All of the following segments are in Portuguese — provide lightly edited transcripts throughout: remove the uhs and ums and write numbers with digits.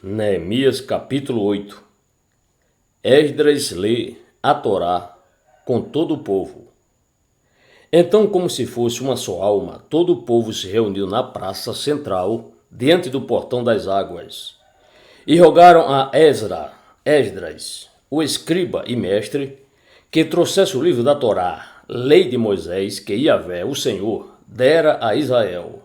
Neemias capítulo 8. Esdras lê a Torá com todo o povo. Então, como se fosse uma só alma, todo o povo se reuniu na praça central, diante do portão das águas, e rogaram a Esdras, o escriba e mestre, que trouxesse o livro da Torá, lei de Moisés, que Yahvé, o Senhor, dera a Israel.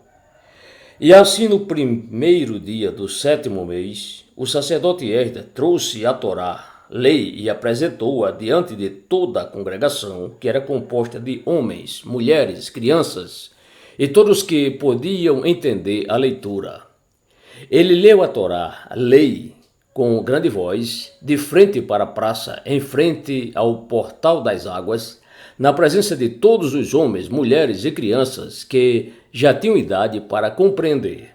E assim, no primeiro dia do 7º mês, o sacerdote Esdras trouxe a Torá, lei, e apresentou-a diante de toda a congregação, que era composta de homens, mulheres, crianças e todos que podiam entender a leitura. Ele leu a Torá, a lei, com grande voz, de frente para a praça, em frente ao portal das águas, na presença de todos os homens, mulheres e crianças que já tinham idade para compreender.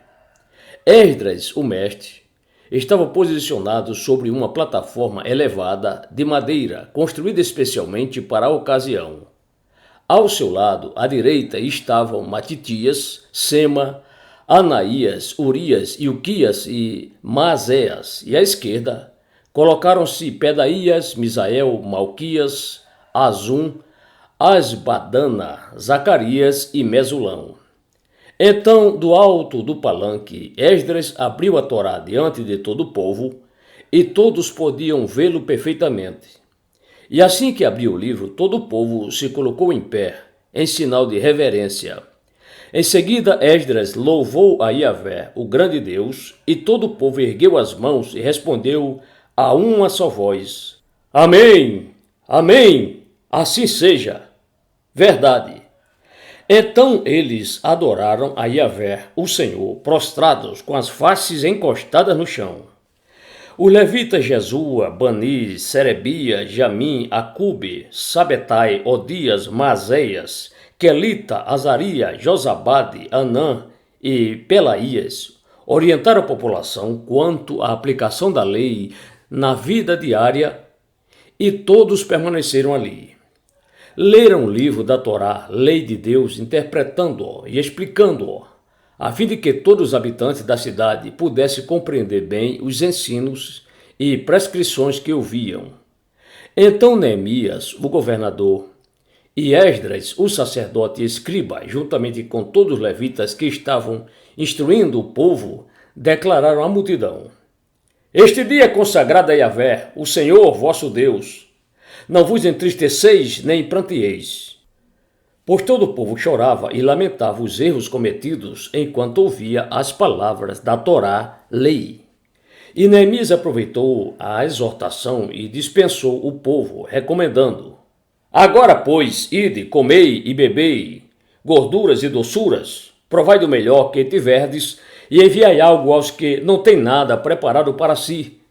Esdras, o mestre, estava posicionado sobre uma plataforma elevada de madeira, construída especialmente para a ocasião. Ao seu lado, à direita, estavam Matitias, Sema, Anaías, Urias, Ilquias e Maazéas, e à esquerda colocaram-se Pedaías, Misael, Malquias, Azum, Asbadana, Zacarias e Mesulão. Então, do alto do palanque, Esdras abriu a Torá diante de todo o povo, e todos podiam vê-lo perfeitamente. E assim que abriu o livro, todo o povo se colocou em pé, em sinal de reverência. Em seguida, Esdras louvou a Yahvé, o grande Deus, e todo o povo ergueu as mãos e respondeu a uma só voz: Amém! Amém! Assim seja! Verdade! Então eles adoraram a Yahvé, o Senhor, prostrados, com as faces encostadas no chão. Os levitas Jesua, Bani, Serebia, Jamim, Acube, Sabetai, Odias, Maazéias, Quelita, Azaria, Josabade, Anã e Pelaías orientaram a população quanto à aplicação da lei na vida diária, e todos permaneceram ali. Leram o livro da Torá, lei de Deus, interpretando-o e explicando-o, a fim de que todos os habitantes da cidade pudessem compreender bem os ensinos e prescrições que ouviam. Então Neemias, o governador, e Esdras, o sacerdote e escriba, juntamente com todos os levitas que estavam instruindo o povo, declararam à multidão: Este dia é consagrado a Yahvé, o Senhor vosso Deus. Não vos entristeceis nem prantieis. Pois todo o povo chorava e lamentava os erros cometidos enquanto ouvia as palavras da Torá, lei. E Neemias aproveitou a exortação e dispensou o povo, recomendando: Agora, pois, ide, comei e bebei, gorduras e doçuras, provai do melhor que tiverdes, e enviai algo aos que não têm nada preparado para si,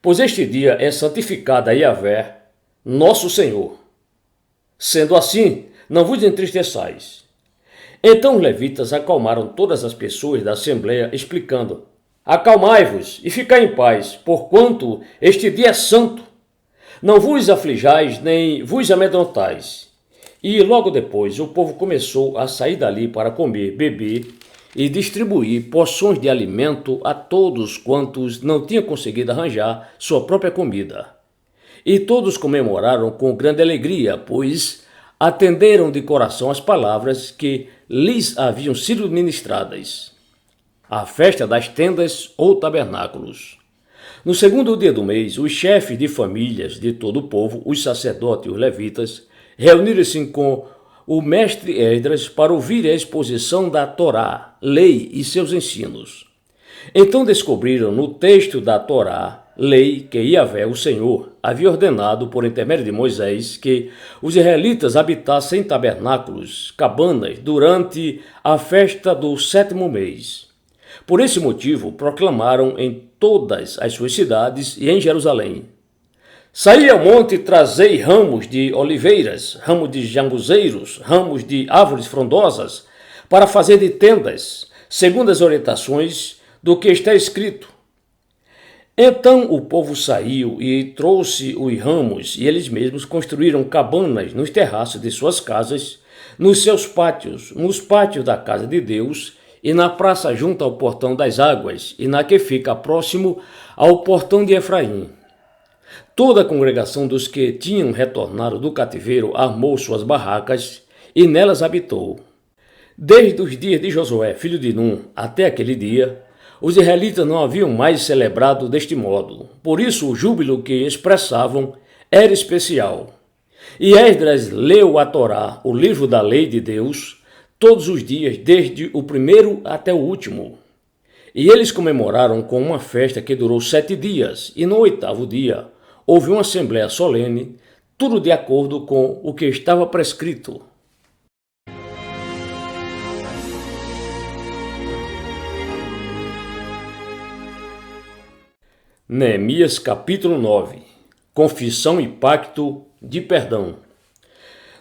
pois este dia é santificado a Yahvé, nosso Senhor. Sendo assim, não vos entristeçais. Então os levitas acalmaram todas as pessoas da assembleia, explicando: Acalmai-vos e ficai em paz, porquanto este dia é santo. Não vos aflijais nem vos amedrontais. E logo depois o povo começou a sair dali para comer, beber e distribuir porções de alimento a todos quantos não tinham conseguido arranjar sua própria comida. E todos comemoraram com grande alegria, pois atenderam de coração as palavras que lhes haviam sido ministradas. A festa das tendas ou tabernáculos. No segundo dia do mês, os chefes de famílias de todo o povo, os sacerdotes e os levitas, reuniram-se com o mestre Esdras para ouvir a exposição da Torá, lei e seus ensinos. Então descobriram no texto da Torá, lei, que Yahvé, o Senhor, havia ordenado por intermédio de Moisés que os israelitas habitassem em tabernáculos, cabanas, durante a festa do 7º mês. Por esse motivo, proclamaram em todas as suas cidades e em Jerusalém: Saí ao monte e trazei ramos de oliveiras, ramos de jambuzeiros, ramos de árvores frondosas, para fazer de tendas, segundo as orientações do que está escrito. Então o povo saiu e trouxe os ramos, e eles mesmos construíram cabanas nos terraços de suas casas, nos seus pátios, nos pátios da casa de Deus e na praça junto ao portão das águas, e na que fica próximo ao portão de Efraim. Toda a congregação dos que tinham retornado do cativeiro armou suas barracas e nelas habitou. Desde os dias de Josué, filho de Num, até aquele dia, os israelitas não haviam mais celebrado deste modo. Por isso o júbilo que expressavam era especial. E Esdras leu a Torá, o livro da lei de Deus, todos os dias, desde o primeiro até o último. E eles comemoraram com uma festa que durou 7 dias, e no 8º dia houve uma assembleia solene, tudo de acordo com o que estava prescrito. Neemias capítulo 9. Confissão e pacto de perdão.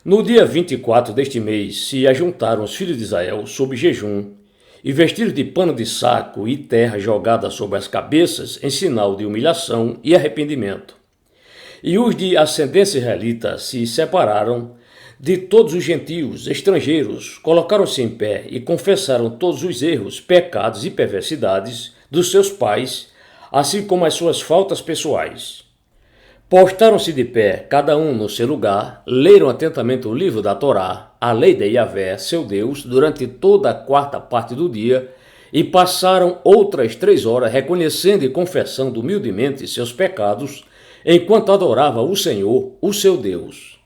No dia 24 deste mês se ajuntaram os filhos de Israel sob jejum e vestidos de pano de saco e terra jogada sobre as cabeças em sinal de humilhação e arrependimento. E os de ascendência israelita se separaram de todos os gentios, estrangeiros, colocaram-se em pé e confessaram todos os erros, pecados e perversidades dos seus pais, assim como as suas faltas pessoais. Postaram-se de pé, cada um no seu lugar, leram atentamente o livro da Torá, a lei de Yahvé, seu Deus, durante toda a 4ª parte do dia, e passaram outras 3 horas reconhecendo e confessando humildemente seus pecados, enquanto adorava o Senhor, o seu Deus.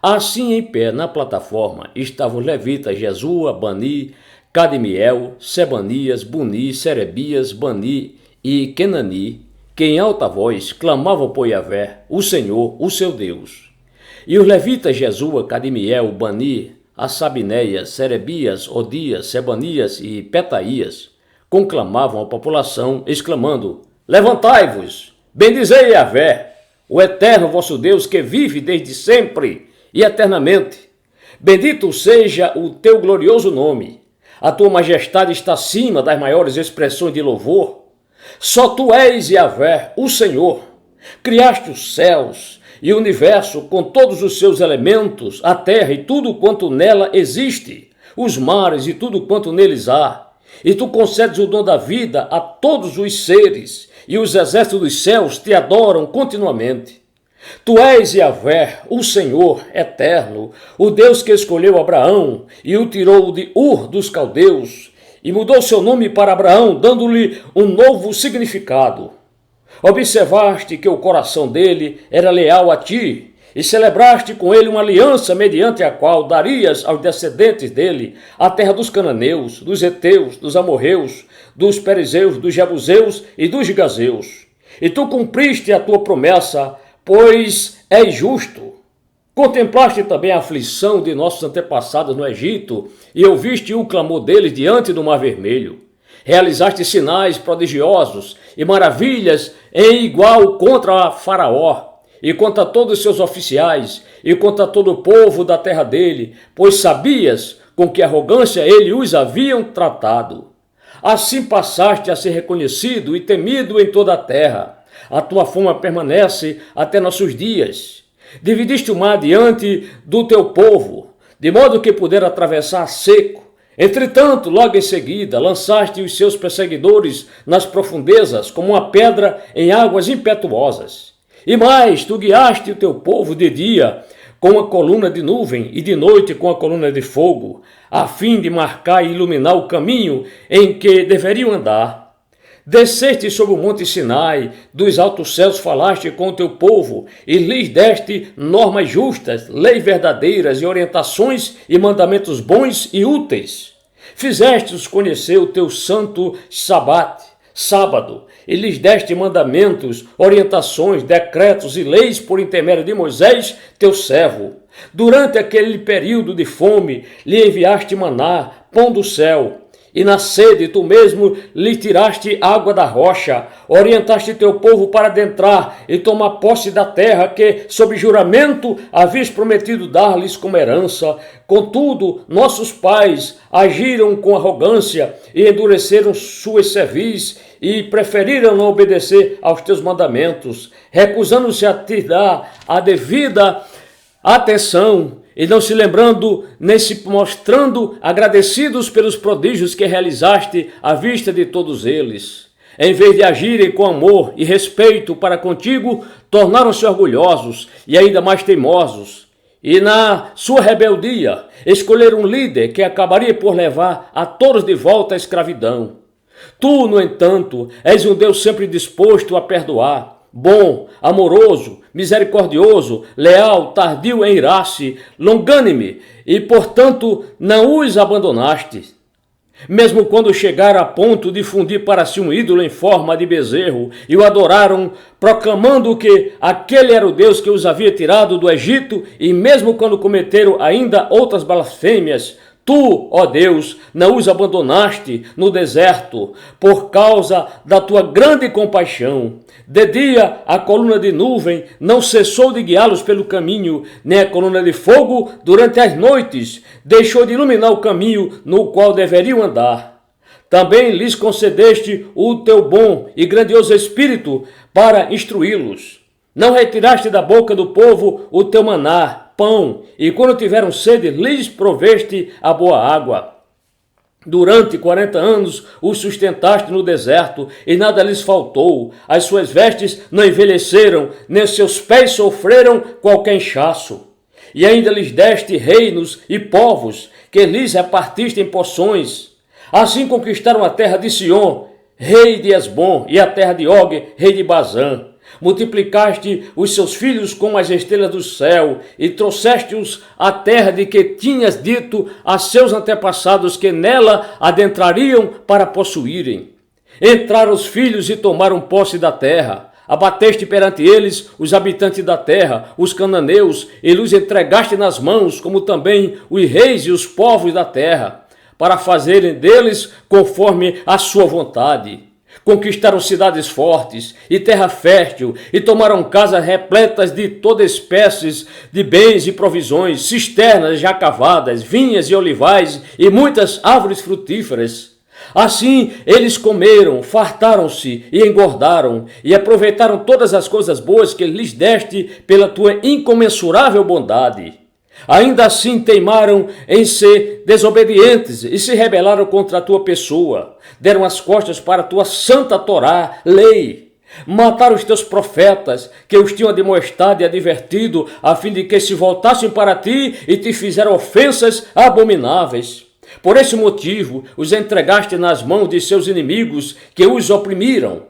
Assim, em pé na plataforma, estavam os levitas Jesua, Bani, Cadmiel, Sebanias, Buni, Serebias, Bani e Kenani, que em alta voz clamavam por Yahvé, o Senhor, o seu Deus. E os levitas Jesua, Cadmiel, Bani, Assabinéias, Serebias, Odias, Sebanias e Petaías conclamavam a população, exclamando: Levantai-vos, bendizei Yahvé, o eterno vosso Deus que vive desde sempre e eternamente. Bendito seja o teu glorioso nome. A tua majestade está acima das maiores expressões de louvor. Só tu és Yahvé, o Senhor. Criaste os céus e o universo com todos os seus elementos, a terra e tudo quanto nela existe, os mares e tudo quanto neles há. E tu concedes o dom da vida a todos os seres, e os exércitos dos céus te adoram continuamente. Tu és Yahvé, o Senhor eterno, o Deus que escolheu Abraão e o tirou de Ur dos caldeus, e mudou seu nome para Abraão, dando-lhe um novo significado. Observaste que o coração dele era leal a ti, e celebraste com ele uma aliança mediante a qual darias aos descendentes dele a terra dos cananeus, dos heteus, dos amorreus, dos perizeus, dos jebuseus e dos gigazeus. E tu cumpriste a tua promessa, pois és justo. Contemplaste também a aflição de nossos antepassados no Egito e ouviste o clamor deles diante do Mar Vermelho. Realizaste sinais prodigiosos e maravilhas em igual contra Faraó e contra todos os seus oficiais e contra todo o povo da terra dele, pois sabias com que arrogância ele os haviam tratado. Assim passaste a ser reconhecido e temido em toda a terra. A tua fama permanece até nossos dias. Dividiste o mar diante do teu povo, de modo que puder atravessar seco. Entretanto, logo em seguida, lançaste os seus perseguidores nas profundezas, como uma pedra em águas impetuosas. E mais, tu guiaste o teu povo de dia com a coluna de nuvem e de noite com a coluna de fogo, a fim de marcar e iluminar o caminho em que deveriam andar. Desceste sobre o monte Sinai, dos altos céus falaste com o teu povo, e lhes deste normas justas, leis verdadeiras e orientações e mandamentos bons e úteis. Fizeste-os conhecer o teu santo sábado, e lhes deste mandamentos, orientações, decretos e leis por intermédio de Moisés, teu servo. Durante aquele período de fome, lhe enviaste maná, pão do céu. E na sede tu mesmo lhe tiraste água da rocha, orientaste teu povo para adentrar e tomar posse da terra que, sob juramento, havias prometido dar-lhes como herança. Contudo, nossos pais agiram com arrogância e endureceram suas cerviz e preferiram não obedecer aos teus mandamentos, recusando-se a te dar a devida atenção e não se lembrando nem se mostrando agradecidos pelos prodígios que realizaste à vista de todos eles. Em vez de agirem com amor e respeito para contigo, tornaram-se orgulhosos e ainda mais teimosos. E na sua rebeldia, escolheram um líder que acabaria por levar a todos de volta à escravidão. Tu, no entanto, és um Deus sempre disposto a perdoar, bom, amoroso, misericordioso, leal, tardio em irar-se, longânime, e, portanto, não os abandonaste. Mesmo quando chegaram a ponto de fundir para si um ídolo em forma de bezerro e o adoraram, proclamando que aquele era o Deus que os havia tirado do Egito, e mesmo quando cometeram ainda outras blasfêmias, tu, ó Deus, não os abandonaste no deserto por causa da tua grande compaixão. De dia, a coluna de nuvem não cessou de guiá-los pelo caminho, nem a coluna de fogo durante as noites deixou de iluminar o caminho no qual deveriam andar. Também lhes concedeste o teu bom e grandioso Espírito para instruí-los. Não retiraste da boca do povo o teu maná, pão, e quando tiveram sede, lhes proveste a boa água. Durante 40 anos os sustentaste no deserto, e nada lhes faltou. As suas vestes não envelheceram, nem seus pés sofreram qualquer inchaço. E ainda lhes deste reinos e povos, que lhes repartiste em porções. Assim conquistaram a terra de Sion, rei de Esbom, e a terra de Og, rei de Bazã. Multiplicaste os seus filhos como as estrelas do céu, e trouxeste-os à terra de que tinhas dito a seus antepassados que nela adentrariam para possuírem. Entraram os filhos e tomaram posse da terra. Abateste perante eles os habitantes da terra, os cananeus, e os entregaste nas mãos, como também os reis e os povos da terra, para fazerem deles conforme a sua vontade. Conquistaram cidades fortes e terra fértil, e tomaram casas repletas de toda espécie de bens e provisões, cisternas já cavadas, vinhas e olivais, e muitas árvores frutíferas. Assim eles comeram, fartaram-se e engordaram, e aproveitaram todas as coisas boas que lhes deste pela tua incomensurável bondade. Ainda assim teimaram em ser desobedientes e se rebelaram contra a tua pessoa. Deram as costas para a tua santa Torá, lei. Mataram os teus profetas, que os tinham admoestado e advertido, a fim de que se voltassem para ti, e te fizeram ofensas abomináveis. Por esse motivo os entregaste nas mãos de seus inimigos, que os oprimiram.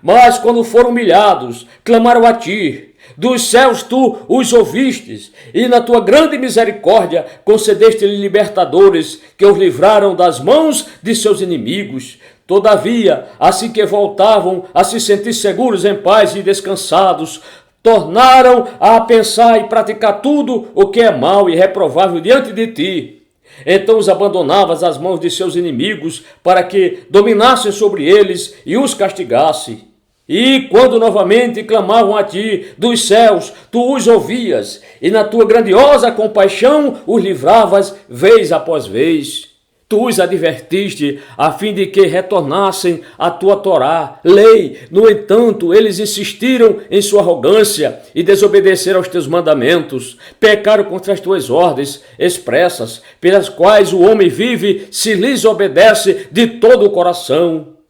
Mas quando foram humilhados, clamaram a ti. Dos céus tu os ouvistes, e na tua grande misericórdia concedeste-lhe libertadores, que os livraram das mãos de seus inimigos. Todavia, assim que voltavam a se sentir seguros, em paz e descansados, tornaram a pensar e praticar tudo o que é mau e reprovável diante de ti. Então os abandonavas às mãos de seus inimigos, para que dominassem sobre eles e os castigasse. E quando novamente clamavam a ti dos céus, tu os ouvias, e na tua grandiosa compaixão os livravas vez após vez. Tu os advertiste a fim de que retornassem à tua Torá, lei. No entanto, eles insistiram em sua arrogância e desobedeceram aos teus mandamentos. Pecaram contra as tuas ordens expressas, pelas quais o homem vive se lhes obedece de todo o coração.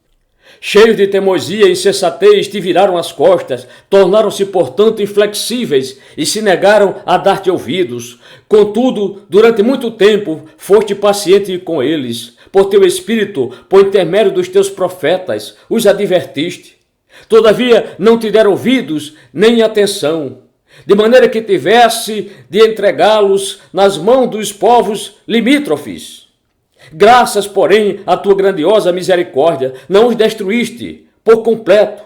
Cheios de teimosia e insensatez, te viraram as costas, tornaram-se, portanto, inflexíveis e se negaram a dar-te ouvidos. Contudo, durante muito tempo, foste paciente com eles. Por teu espírito, por intermédio dos teus profetas, os advertiste. Todavia, não te deram ouvidos nem atenção, de maneira que tivesse de entregá-los nas mãos dos povos limítrofes. Graças, porém, à tua grandiosa misericórdia, não os destruíste por completo,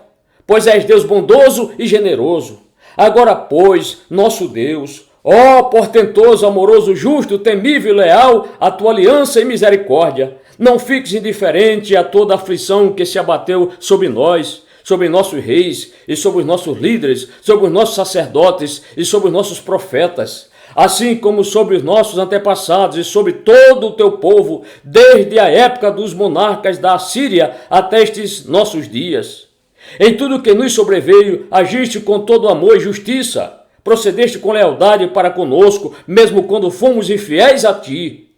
pois és Deus bondoso e generoso. Agora, pois, nosso Deus, ó portentoso, amoroso, justo, temível e leal, a tua aliança e misericórdia, não fiques indiferente a toda a aflição que se abateu sobre nós, sobre nossos reis e sobre os nossos líderes, sobre os nossos sacerdotes e sobre os nossos profetas, assim como sobre os nossos antepassados e sobre todo o teu povo, desde a época dos monarcas da Assíria até estes nossos dias. Em tudo que nos sobreveio, agiste com todo amor e justiça, procedeste com lealdade para conosco, mesmo quando fomos infiéis a ti.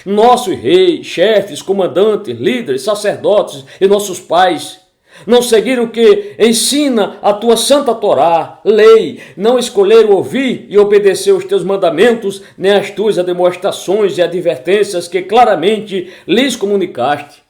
Nossos reis, chefes, comandantes, líderes, sacerdotes e nossos pais não seguiram o que ensina a tua santa Torá, lei, não escolheram ouvir e obedecer os teus mandamentos, nem as tuas demonstrações e advertências que claramente lhes comunicaste.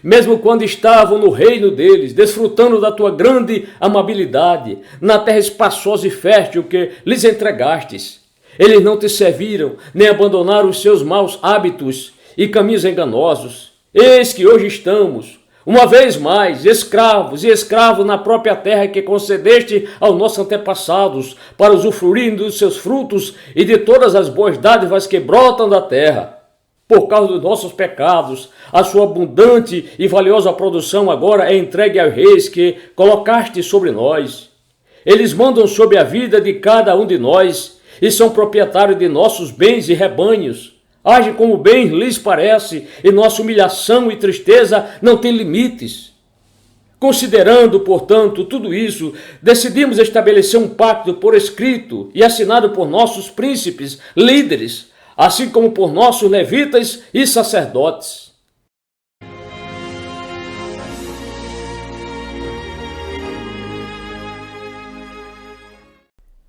Mesmo quando estavam no reino deles, desfrutando da tua grande amabilidade, na terra espaçosa e fértil que lhes entregastes, eles não te serviram, nem abandonaram os seus maus hábitos e caminhos enganosos. Eis que hoje estamos, uma vez mais, escravos e escravos na própria terra que concedeste aos nossos antepassados, para usufruírem dos seus frutos e de todas as boas dádivas que brotam da terra. Por causa dos nossos pecados, a sua abundante e valiosa produção agora é entregue aos reis que colocaste sobre nós. Eles mandam sobre a vida de cada um de nós e são proprietários de nossos bens e rebanhos. Agem como bem lhes parece, e nossa humilhação e tristeza não têm limites. Considerando, portanto, tudo isso, decidimos estabelecer um pacto por escrito e assinado por nossos príncipes, líderes, assim como por nossos levitas e sacerdotes.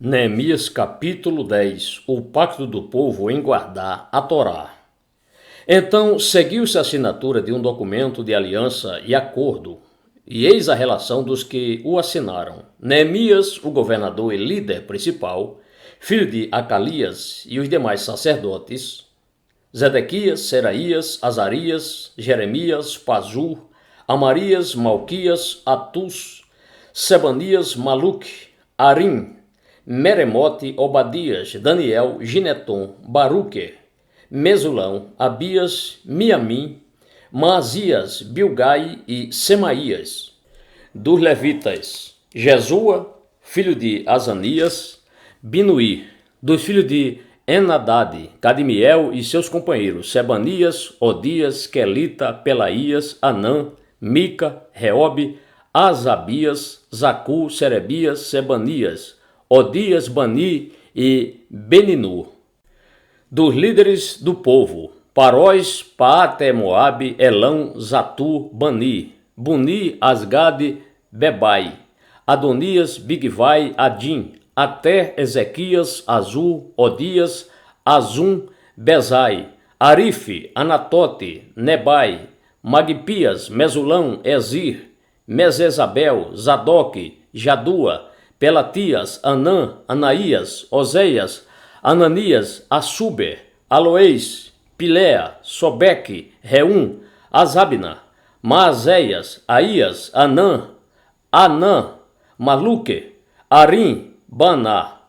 Neemias capítulo 10. O pacto do povo em guardar a Torá. Então seguiu-se a assinatura de um documento de aliança e acordo, e eis a relação dos que o assinaram. Neemias, o governador e líder principal, filho de Acalias, e os demais sacerdotes, Zedequias, Seraías, Azarias, Jeremias, Pazur, Amarias, Malquias, Atus, Sebanias, Maluque, Arim, Meremote, Obadias, Daniel, Gineton, Baruque, Mesulão, Abias, Miamim, Maazias, Bilgai e Semaías. Dos levitas, Jesua, filho de Azanias, Binuí. Dos filhos de Enadade, Cadmiel e seus companheiros, Sebanias, Odias, Quelita, Pelaías, Anã, Mica, Reobe, Azabias, Zacu, Serebias, Sebanias, Odias, Bani e Beninu. Dos líderes do povo, Paróis, Paate, Moabe, Elão, Zatu, Bani, Buni, Asgade, Bebai, Adonias, Bigvai, Adim, até Ezequias, Azul, Odias, Azum, Bezai, Arife, Anatote, Nebai, Magpias, Mesulão, Ezir, Mesezabel, Zadok, Jadua, Pelatias, Anã, Anaías, Oséias, Ananias, Assuber, Aloés, Pilea, Sobeque, Reum, Azabna, Maazéias, Aías, Anã, Maluque, Arim, Baná.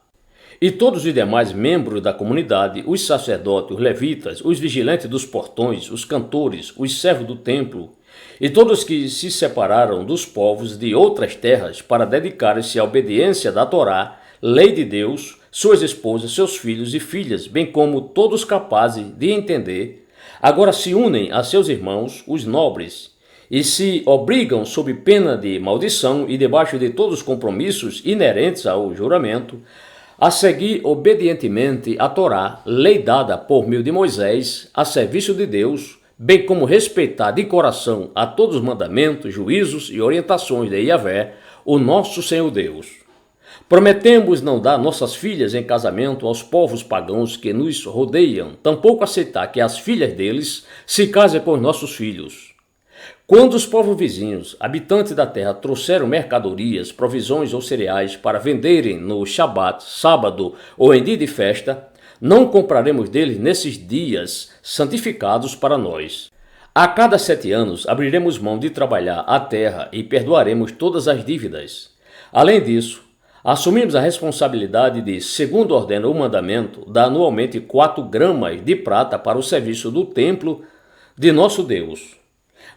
E todos os demais membros da comunidade, os sacerdotes, os levitas, os vigilantes dos portões, os cantores, os servos do templo, e todos que se separaram dos povos de outras terras para dedicarem-se à obediência da Torá, lei de Deus, suas esposas, seus filhos e filhas, bem como todos capazes de entender, agora se unem a seus irmãos, os nobres, e se obrigam sob pena de maldição e debaixo de todos os compromissos inerentes ao juramento, a seguir obedientemente a Torá, lei dada por meio de Moisés, a serviço de Deus, bem como respeitar de coração a todos os mandamentos, juízos e orientações de Yahvé, o nosso Senhor Deus. Prometemos não dar nossas filhas em casamento aos povos pagãos que nos rodeiam, tampouco aceitar que as filhas deles se casem com os nossos filhos. Quando os povos vizinhos, habitantes da terra, trouxeram mercadorias, provisões ou cereais para venderem no Shabat, sábado ou em dia de festa, não compraremos deles nesses dias santificados para nós. A cada 7 anos abriremos mão de trabalhar a terra e perdoaremos todas as dívidas. Além disso, assumimos a responsabilidade de, segundo ordena o mandamento, dar anualmente 4 gramas de prata para o serviço do templo de nosso Deus,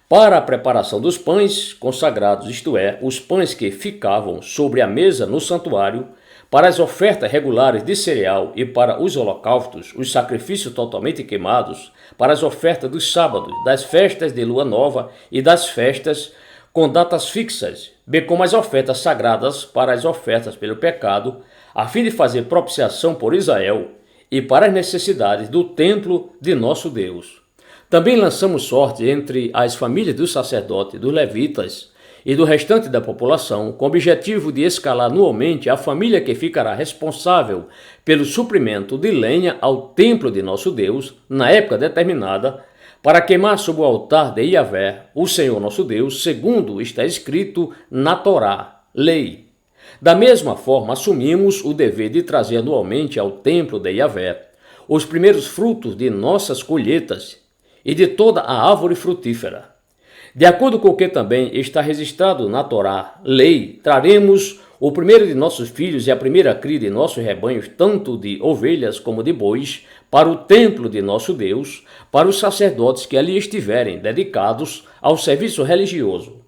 para a preparação dos pães consagrados, isto é, os pães que ficavam sobre a mesa no santuário, para as ofertas regulares de cereal e para os holocaustos, os sacrifícios totalmente queimados, para as ofertas dos sábados, das festas de lua nova e das festas com datas fixas, bem como as ofertas sagradas para as ofertas pelo pecado, a fim de fazer propiciação por Israel e para as necessidades do templo de nosso Deus. Também lançamos sorte entre as famílias dos sacerdotes, dos levitas e do restante da população, com o objetivo de escalar anualmente a família que ficará responsável pelo suprimento de lenha ao templo de nosso Deus, na época determinada, para queimar sobre o altar de Yahvé, o Senhor nosso Deus, segundo está escrito na Torá, lei. Da mesma forma, assumimos o dever de trazer anualmente ao templo de Yahvé os primeiros frutos de nossas colheitas e de toda a árvore frutífera. De acordo com o que também está registrado na Torá, lei, traremos o primeiro de nossos filhos e a primeira cria de nossos rebanhos, tanto de ovelhas como de bois, para o templo de nosso Deus, para os sacerdotes que ali estiverem dedicados ao serviço religioso.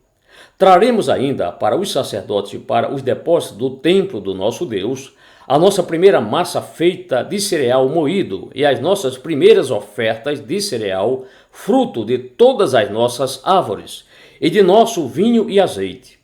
Traremos ainda para os sacerdotes e para os depósitos do templo do nosso Deus a nossa primeira massa feita de cereal moído e as nossas primeiras ofertas de cereal, fruto de todas as nossas árvores, e de nosso vinho e azeite.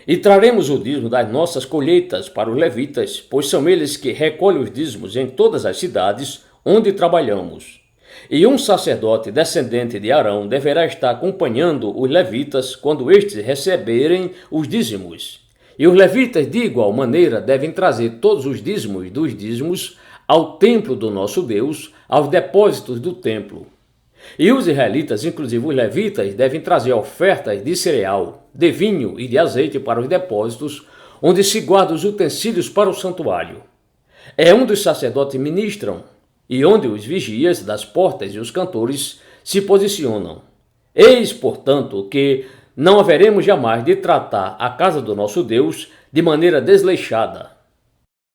E traremos o dízimo das nossas colheitas para os levitas, pois são eles que recolhem os dízimos em todas as cidades onde trabalhamos. E um sacerdote descendente de Arão deverá estar acompanhando os levitas quando estes receberem os dízimos. E os levitas, de igual maneira, devem trazer todos os dízimos dos dízimos ao templo do nosso Deus, aos depósitos do templo. E os israelitas, inclusive os levitas, devem trazer ofertas de cereal, de vinho e de azeite para os depósitos, onde se guardam os utensílios para o santuário. É onde os sacerdotes ministram e onde os vigias das portas e os cantores se posicionam. Eis, portanto, que não haveremos jamais de tratar a casa do nosso Deus de maneira desleixada,